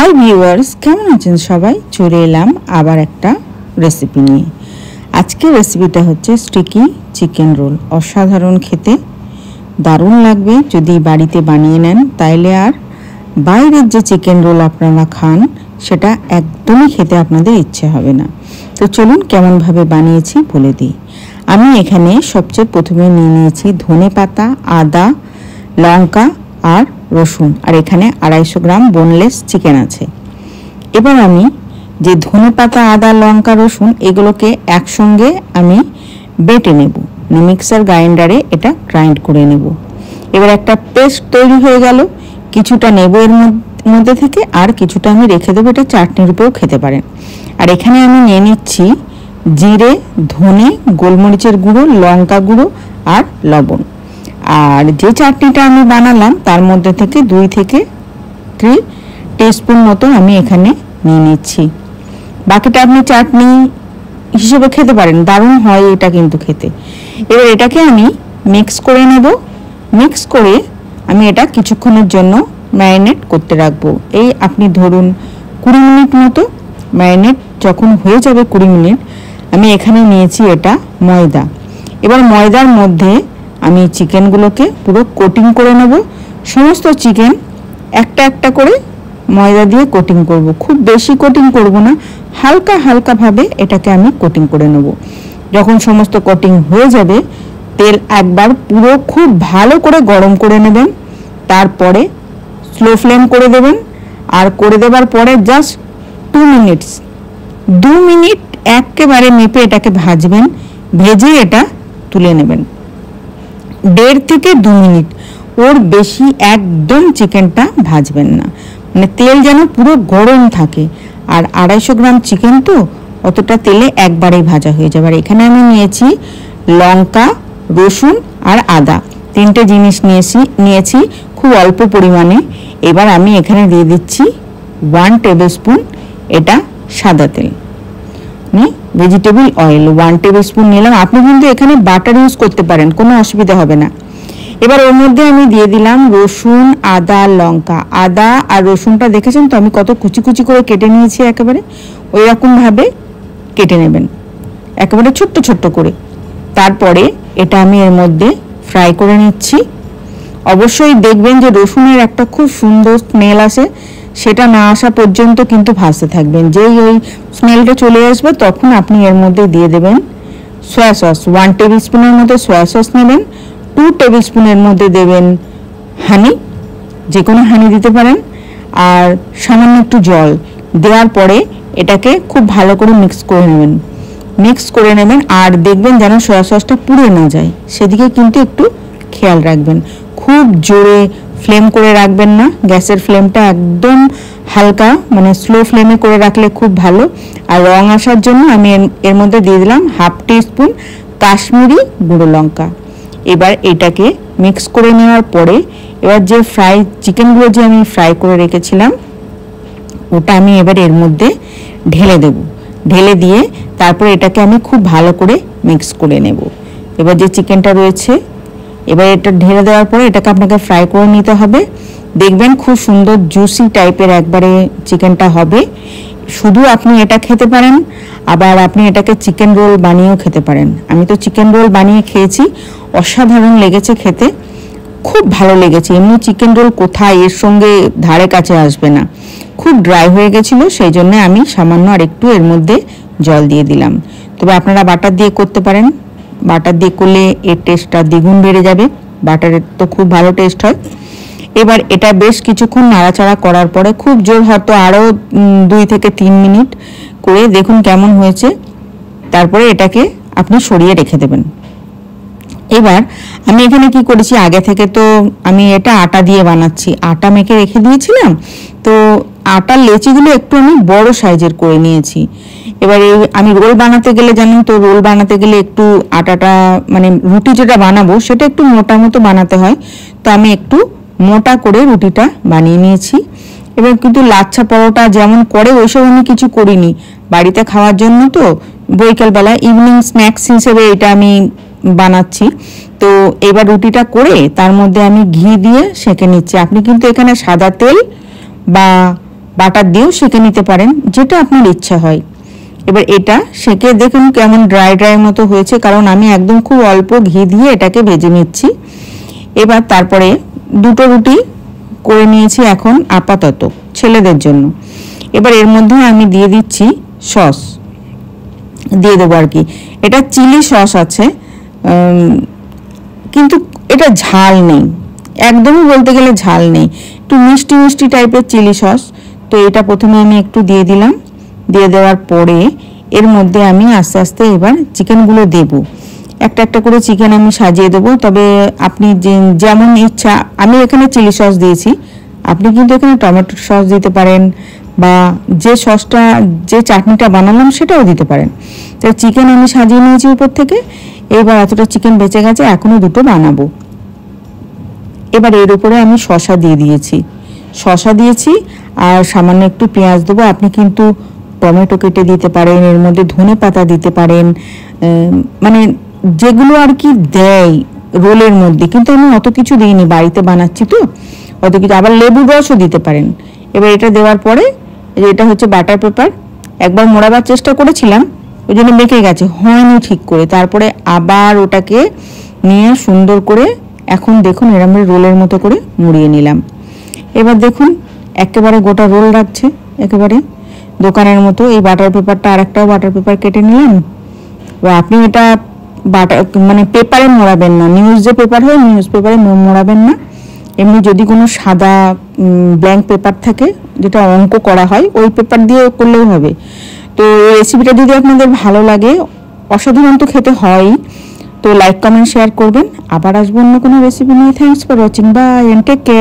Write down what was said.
Hi viewers, কেমন আছেন সবাই? চলে এলাম আবার একটা রেসিপি নিয়ে। আজকের রেসিপিটা হচ্ছে স্টিকি চিকেন রোল। অসাধারণ খেতে, দারুণ লাগবে যদি বাড়িতে বানিয়ে নেন, তাইলে আর বাইরের যে চিকেন রোল আপনারা খান সেটা একদমই খেতে আপনাদের ইচ্ছে হবে না। তো চলুন কেমনভাবে বানিয়েছি বলে দিই। আমি এখানে সবচেয়ে প্রথমে নিয়ে নিয়েছি ধনেপাতা, আদা, লঙ্কা আর রসুন, আর এখানে 250 গ্রাম বোনলেস চিকেন আছে। এবার আমি যে ধনেপাতা, আদা, লঙ্কা, রসুন এগুলোকে একসঙ্গে আমি বেটে নেব, মিক্সার গ্রাইন্ডারে এটা গ্রাইন্ড করে নেব। এবার একটা পেস্ট তৈরি হয়ে গেল। কিছুটা নেব এর মধ্যে থেকে, আর কিছুটা আমি রেখে দেবো, এটা চাটনির উপরেও খেতে পারেন। আর এখানে আমি নিয়ে নিচ্ছি জিরে, ধনে, গোলমরিচের গুঁড়ো, লঙ্কা গুঁড়ো আর লবণ। আর যে চাটনিটা আমি বানালাম তার মধ্যে থেকে 2 থেকে 3 টিস্পুন মতো আমি এখানে নিয়ে নিচ্ছি। বাকিটা আপনি চাটনি হিসেবে খেতে পারেন, দারুণ হয় এটা কিন্তু খেতে। এবার এটাকে আমি মিক্স করে নেব। মিক্স করে আমি এটা কিছুক্ষণের জন্য ম্যারিনেট করতে রাখবো। এই আপনি ধরুন 20 মিনিট মতো। ম্যারিনেট যখন হয়ে যাবে 20 মিনিট, আমি এখানে নিয়েছি এটা ময়দা। এবার ময়দার মধ্যে আমি চিকেনগুলোকে পুরো কোটিং করে নেব। সমস্ত চিকেন একটা একটা করে ময়দা দিয়ে কোটিং করব। খুব বেশি কোটিং করব না, হালকা হালকা ভাবে এটাকে আমি কোটিং করে নেব। যখন সমস্ত কোটিং হয়ে যাবে, তেল একবার পুরো খুব ভালো করে গরম করে নেবেন। তারপরে স্লো ফ্লেম করে দেবেন। আর করে দেবার পরে জাস্ট 2 মিনিট একেবারে মেপে এটাকে ভাজবেন। ভেজে এটা তুলে নেবেন। 1.5 থেকে 2 মিনিট, ওর বেশি একদম চিকেনটা ভাজবেন না, মানে তেল যেন পুরো গরম থাকে। আর 250 গ্রাম চিকেন তো অতটা তেলে একবারেই ভাজা হয়ে যাবে। আর এখানে আমি নিয়েছি লঙ্কা, রসুন আর আদা, 3টে জিনিস নিয়েছি খুব অল্প পরিমাণে। এবার আমি এখানে দিয়ে দিচ্ছি 1 টেবিল স্পুন এটা সাদা তেল, ভেজিটেবল অয়েল 1 টেবিল স্পুন নিলাম। আপনি কিন্তু এখানে বাটার ইউজ করতে পারেন, কোনো অসুবিধা হবে না। এবার ওর মধ্যে আমি দিয়ে দিলাম রসুন, আদা, লঙ্কা। আদা আর রসুনটা দেখেছেন তো আমি কত কুচি কুচি করে কেটে নিয়েছি, একেবারে ওই রকমভাবে কেটে নেবেন, একেবারে ছোট্ট ছোট্ট করে। তারপরে এটা আমি এর মধ্যে ফ্রাই করে নিচ্ছি। অবশ্যই দেখবেন যে রসুনের একটা খুব সুন্দর স্মেল আসে, সেটা না আসা পর্যন্ত কিন্তু ভাজতে থাকবেন। যেই ওই স্মেলটা চলে আসবে তখন আপনি এর মধ্যে দিয়ে দেবেন সয়া সস। 1 টেবিল স্পুনের মধ্যে সয়া সস নেবেন। 2 টেবিল স্পুনের মধ্যে দেবেন হানি, যে কোনো হানি দিতে পারেন। আর সামান্য একটু জল দেওয়ার পরে এটাকে খুব ভালো করে মিক্স করে নেবেন। আর দেখবেন যেন সয়া সসটা পুড়ে না যায়, সেদিকে কিন্তু একটু খেয়াল রাখবেন। খুব জোরে ফ্লেম করে রাখবেন না, গ্যাসের ফ্লেমটা একদম হালকা, মানে স্লো ফ্লেমে করে রাখলে খুব ভালো। আর রং আসার জন্য আমি এর মধ্যে দিয়ে দিলাম 1/2 টিস্পুন কাশ্মীরি গুঁড়ো লঙ্কা। এবার এটাকে মিক্স করে নেওয়ার পরে এবার যে চিকেনগুলো যে আমি ফ্রাই করে রেখেছিলাম ওটা আমি এবার এর মধ্যে ঢেলে দিয়ে তারপরে এটাকে আমি খুব ভালো করে মিক্স করে নেব। এবার যে চিকেনটা রয়েছে, এবার এটা ঢেলে দেওয়ার পরে এটাকে আপনাকে ফ্রাই করে নিতে হবে। দেখবেন খুব সুন্দর জুসি টাইপের একবারে চিকেনটা হবে। শুধু আপনি এটা খেতে পারেন, আবার আপনি এটাকে চিকেন রোল বানিয়েও খেতে পারেন। আমি তো চিকেন রোল বানিয়ে খেয়েছি, অসাধারণ লেগেছে খেতে, খুব ভালো লেগেছে। এমনি চিকেন রোল কোথায় এর সঙ্গে ধারে কাছে আসবে না। খুব ড্রাই হয়ে গেছিলো, সেই জন্য আমি সামান্য আর একটু এর মধ্যে জল দিয়ে দিলাম। তবে আপনারা বাটার দিয়ে করতে পারেন, বাটার দিয়ে করলে এর টেস্টটা দ্বিগুণ বেড়ে যাবে। বাটারের তো খুব ভালো টেস্ট হয়। এবার এটা বেশ কিছুক্ষণ নাড়াচাড়া করার পরে খুব জোর হয়তো আরও 2 থেকে 3 মিনিট করে দেখুন কেমন হয়েছে। তারপরে এটাকে আপনি সরিয়ে রেখে দেবেন। এবার আমি এখানে কি করেছি, আগে থেকে তো আমি এটা আটা দিয়ে বানাচ্ছি, আটা মেখে রেখে দিয়েছিলাম। তো আটার লেচিগুলো একটু আমি বড় সাইজের করে নিয়েছি। এবারে আমি রোল বানাতে গেলে জানেন তো, রোল বানাতে গেলে একটু আটাটা, মানে রুটি যেটা বানাবো সেটা একটু মোটা মতো বানাতে হয়। তো আমি একটু মোটা করে রুটিটা বানিয়ে নিয়েছি। এবার কিন্তু লাচ্ছা পরোটা যেমন করে ওইসব আমি কিছু করিনি, বাড়িতে খাওয়ার জন্য তো বিকেলবেলা ইভিনিং স্ন্যাক্স হিসেবে এটা আমি বানাচ্ছি। তো এবার রুটিটা করে তার মধ্যে আমি ঘি দিয়ে সেঁকে নিচ্ছি। আপনি কিন্তু এখানে সাদা তেল বা বাটার দিয়েও সেঁকে নিতে পারেন, যেটা আপনার ইচ্ছা হয়। এবার এটা সেঁকে দেখুন কেমন ড্রাই ড্রাই মতো হয়েছে, কারণ আমি একদম খুব অল্প ঘি দিয়ে এটাকে ভেজে নিচ্ছি। এবার তারপরে দুটো রুটি করে নিয়েছি এখন আপাতত ছেলেদের জন্য। এবার এর মধ্যে আমি দিয়ে দিচ্ছি সস, দিয়ে দেবো আর কি। এটা চিলি সস আছে, কিন্তু এটা ঝাল নেই, একদমই বলতে গেলে ঝাল নেই, একটু মিষ্টি মিষ্টি টাইপের চিলি সস। তো এটা প্রথমে আমি একটু দিয়ে দিলাম। দিয়ে দেওয়ার পরে এর মধ্যে আমি আস্তে আস্তে এবার চিকেনগুলো দেবো। একটা একটা করে চিকেন আমি সাজিয়ে দেবো, তবে আপনি যেমন ইচ্ছা। আমি এখানে চিলি সস দিয়েছি, আপনি কিন্তু এখানে টমেটো সস দিতে পারেন, বা যে সসটা যে চাটনিটা বানালাম সেটাও দিতে পারেন। তো চিকেন আমি সাজিয়ে নিয়েছি উপর থেকে। এবার এতটা চিকেন বেঁচে গেছে, এখনও দুটো বানাবো। এবার এর উপরে আমি শসা দিয়ে দিয়েছি, শসা দিয়েছি আর সামান্য একটু পেঁয়াজ দেবো। আপনি কিন্তু টমেটো কেটে দিতে পারেন, এর মধ্যে ধনে পাতা দিতে পারেন, মানে যেগুলো আর কি দেয় রোলের মধ্যে, কিন্তু আমি অত কিছু দিইনি, বাড়িতে বানাচ্ছি তো অত কিছু। আবার লেবুর রসও দিতে পারেন। এবার এটা দেওয়ার পরে এটা হচ্ছে বাটার পেপার। একবার মোড়াবার চেষ্টা করেছিলাম, ওই জন্য বেঁকে গেছে, হয়নি ঠিক করে। তারপরে আবার ওটাকে নিয়ে সুন্দর করে এখন দেখুন এরকম রোলের মতো করে মুড়িয়ে নিলাম। এবার দেখুন একেবারে গোটা রোল রাখছে, একেবারে দোকানের মতো। এই বাটার পেপারটা আর একটাও বাটার পেপার কেটে নিলাম। এবার আপনি এটা বাটার মানে পেপারে মোড়াবেন না, নিউজ যে পেপার হয় নিউজ পেপারে মোড়াবেন না। এমনি যদি কোনো সাদা ব্ল্যাঙ্ক পেপার থাকে, যেটা অঙ্ক করা হয়, ওই পেপার দিয়ে করলেও হবে। তো এই রেসিপিটা যদি আপনাদের ভালো লাগে, অসাধারণ তো খেতে হয়ই, তো লাইক কমেন্ট শেয়ার করবেন। আবার আসবো অন্য কোনো রেসিপি নিয়ে। Thanks for watching, bye and take care.